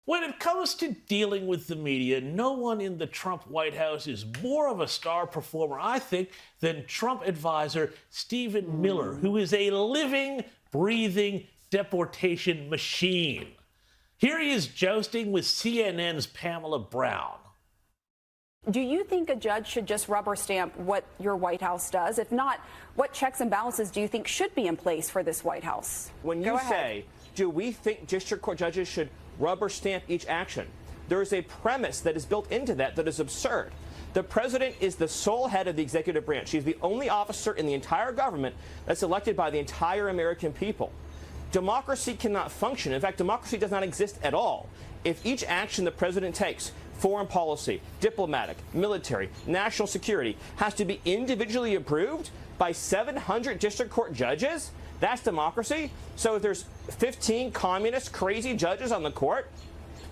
When it comes to dealing with the media, no one in the Trump White House is more of a star performer, I think, than Trump advisor Stephen Miller, who is a living, breathing deportation machine. Here he is jousting with CNN's Pamela Brown. Do you think a judge should just rubber stamp what your White House does? If not, what checks and balances do you think should be in place for this White House? When you say, do we think district court judges should rubber stamp each action, there is a premise that is built into that is absurd. The president is the sole head of the executive branch. He's the only officer in the entire government that's elected by the entire American people. Democracy cannot function. In fact, democracy does not exist at all if each action the president takes, foreign policy, diplomatic, military, national security, has to be individually approved by 700 district court judges. That's democracy. So if there's 15 communist crazy judges on the court,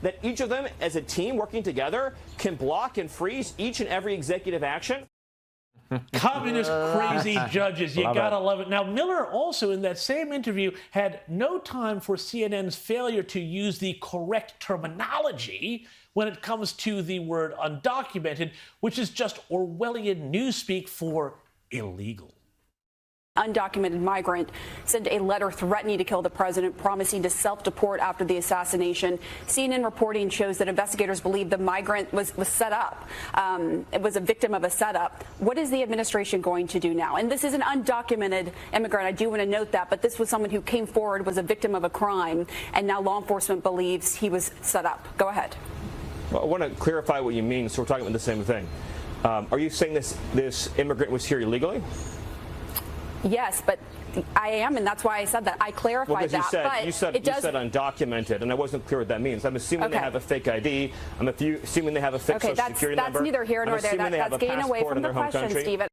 that each of them as a team working together can block and freeze each and every executive action. Communist crazy judges, you gotta love it. Now, Miller also in that same interview had no time for CNN's failure to use the correct terminology when it comes to the word undocumented, which is just Orwellian newspeak for illegal. Undocumented migrant sent a letter threatening to kill the president, promising to self-deport after the assassination. CNN reporting shows that investigators believe the migrant was set up. It was a victim of a setup. What is the administration going to do now? And this is an undocumented immigrant. I do want to note that, but this was someone who came forward, was a victim of a crime, and now law enforcement believes he was set up. Go ahead. Well, I want to clarify what you mean, so we're talking about the same thing. Are you saying this immigrant was here illegally? Yes, but I am, and that's why I said that. I clarified that. You said undocumented, and I wasn't clear what that means. I'm assuming they have a fake ID. I'm assuming they have a fake social security number. That's neither here nor there. That's getting away from the question, Stephen.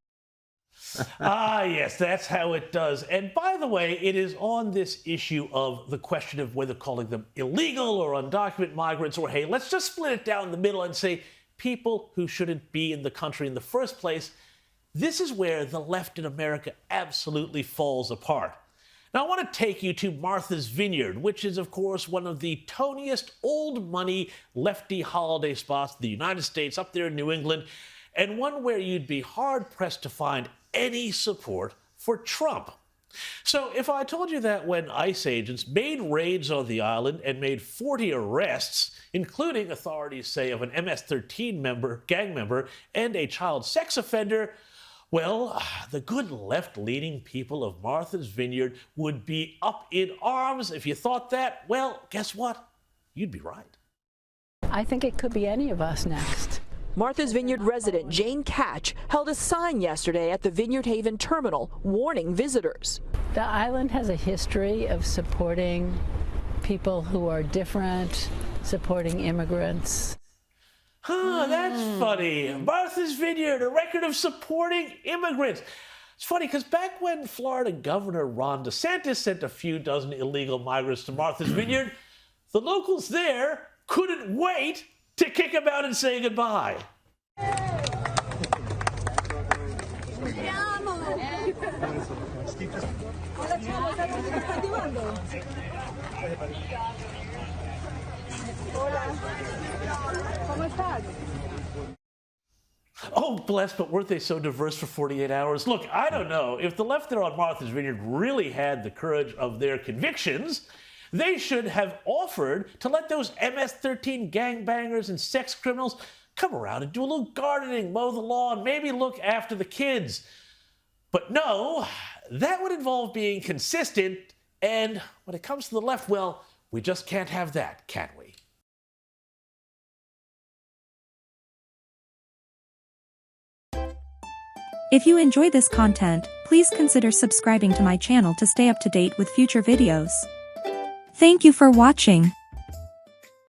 Yes, that's how it does. And by the way, it is on this issue of the question of whether calling them illegal or undocumented migrants, or hey, let's just split it down the middle and say people who shouldn't be in the country in the first place. This is where the left in America absolutely falls apart. Now, I want to take you to Martha's Vineyard, which is, of course, one of the toniest, old-money, lefty holiday spots in the United States up there in New England, and one where you'd be hard-pressed to find any support for Trump. So if I told you that when ICE agents made raids on the island and made 40 arrests, including authorities say of an MS-13 gang member and a child sex offender, well, the good left-leaning people of Martha's Vineyard would be up in arms. If you thought that, well, guess what? You'd be right. I think it could be any of us next. Martha's Vineyard resident Jane Catch held a sign yesterday at the Vineyard Haven terminal warning visitors. The island has a history of supporting people who are different, supporting immigrants. That's funny. Martha's Vineyard, a record of supporting immigrants. It's funny because back when Florida Governor Ron DeSantis sent a few dozen illegal migrants to Martha's Vineyard, the locals there couldn't wait to kick him out and say goodbye. Oh, bless, but weren't they so diverse for 48 hours? Look, I don't know. If the left there on Martha's Vineyard really had the courage of their convictions, they should have offered to let those MS-13 gangbangers and sex criminals come around and do a little gardening, mow the lawn, maybe look after the kids. But no, that would involve being consistent, and when it comes to the left, well, we just can't have that, can we? If you enjoy this content, please consider subscribing to my channel to stay up to date with future videos. Thank you for watching.